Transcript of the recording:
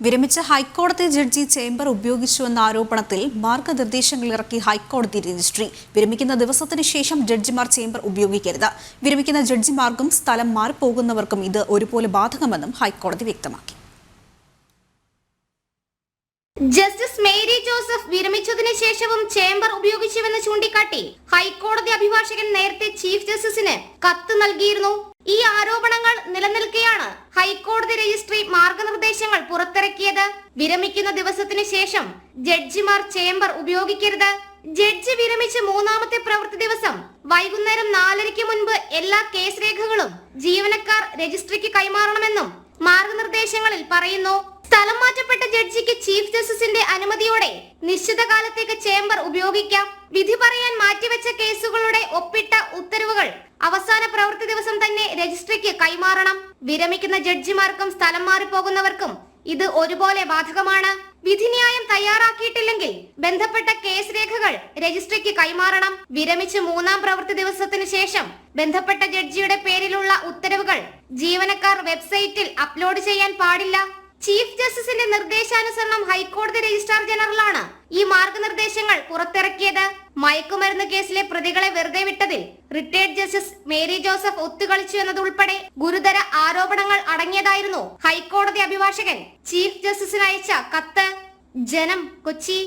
വിരമിച്ച ഹൈക്കോടതി judge chamber ഉപയോഗിച്ചുവെന്ന ആരോപണത്തിൽ മാർഗനിർദ്ദേശങ്ങൾ ഇറക്കി ഹൈക്കോടതി രജിസ്ട്രി. വിരമിക്കുന്ന ദിവസത്തിന് ശേഷം ജഡ്ജിമാർ ചേംബർ ഉപയോഗിക്കരുത്. വിരമിക്കുന്ന ജഡ്ജിമാർക്കും സ്ഥലം മാറിപ്പോകുന്നവർക്കും ഇത് ഒരുപോലെ ബാധകമെന്നും ഹൈക്കോടതി വ്യക്തമാക്കി. ജസ്റ്റിസ് മേരി ജോസഫ് വിരമിച്ചതിന് ശേഷവും ചേംബർ ഉപയോഗിച്ചുവെന്ന് ചൂണ്ടിക്കാട്ടി ഹൈക്കോടതി അഭിഭാഷകൻ നേരത്തെ ചീഫ് ജസ്റ്റിസിന് കത്ത് നൽകിയിരുന്നു. ഈ ആരോപണങ്ങൾ നിലനിൽക്കെയാണ് ഹൈക്കോടതി രജിസ്ട്രി മാർഗനിർദ്ദേശങ്ങൾ പുറത്തിറക്കിയത്. വിരമിക്കുന്ന ദിവസത്തിന് ശേഷം ജഡ്ജിമാർ ചേംബർ ഉപയോഗിക്കരുത്. ജഡ്ജി വിരമിച്ച് മൂന്നാമത്തെ പ്രവൃത്തി ദിവസം വൈകുന്നേരം 4:30 മുൻപ് എല്ലാ കേസ് രേഖകളും ജീവനക്കാർ രജിസ്ട്രിക്ക് കൈമാറണമെന്നും മാർഗനിർദ്ദേശങ്ങളിൽ പറയുന്നു. സ്ഥലം മാറ്റപ്പെട്ട ജഡ്ജിക്ക് ചീഫ് ജസ്റ്റിസിന്റെ അനുമതിയോടെ നിശ്ചിത കാലത്തേക്ക് ചേംബർ ഉപയോഗിക്കാം. വിധി പറയാൻ മാറ്റിവെച്ച കേസുകളുടെ ഒപ്പിട്ട ഉത്തരവുകൾ അവസാന പ്രവൃത്തി ദിവസം തന്നെ രജിസ്ട്രിക്ക് കൈമാറണം. വിരമിക്കുന്ന ജഡ്ജിമാർക്കും സ്ഥലം മാറിപ്പോകുന്നവർക്കും ഇത് ഒരുപോലെ ബാധകമാണ്. വിധിന്യായം തയ്യാറാക്കിയിട്ടില്ലെങ്കിൽ ബന്ധപ്പെട്ട കേസ് രേഖകൾ രജിസ്ട്രിക്ക് കൈമാറണം. വിരമിച്ച് മൂന്നാം പ്രവൃത്തി ദിവസത്തിന് ശേഷം ബന്ധപ്പെട്ട ജഡ്ജിയുടെ പേരിലുള്ള ഉത്തരവുകൾ ജീവനക്കാർ വെബ്സൈറ്റിൽ അപ്ലോഡ് ചെയ്യാൻ പാടില്ല. ചീഫ് ജസ്റ്റിസിന്റെ നിർദ്ദേശാനുസരണം ഹൈക്കോടതി രജിസ്ട്രാർ ജനറലാണ് ഈ മാർഗനിർദ്ദേശങ്ങൾ പുറത്തിറക്കിയത്. മയക്കുമരുന്ന് കേസിലെ പ്രതികളെ വെറുതെ വിട്ടതിൽ റിട്ടയർഡ് ജസ്റ്റിസ് മേരി ജോസഫ് ഒത്തുകളിച്ചു എന്നതുൾപ്പെടെ ഗുരുതര ആരോപണങ്ങൾ അടങ്ങിയതായിരുന്നു ഹൈക്കോടതി അഭിഭാഷകൻ ചീഫ് ജസ്റ്റിസിന് അയച്ച കത്ത്. ജനം, കൊച്ചി.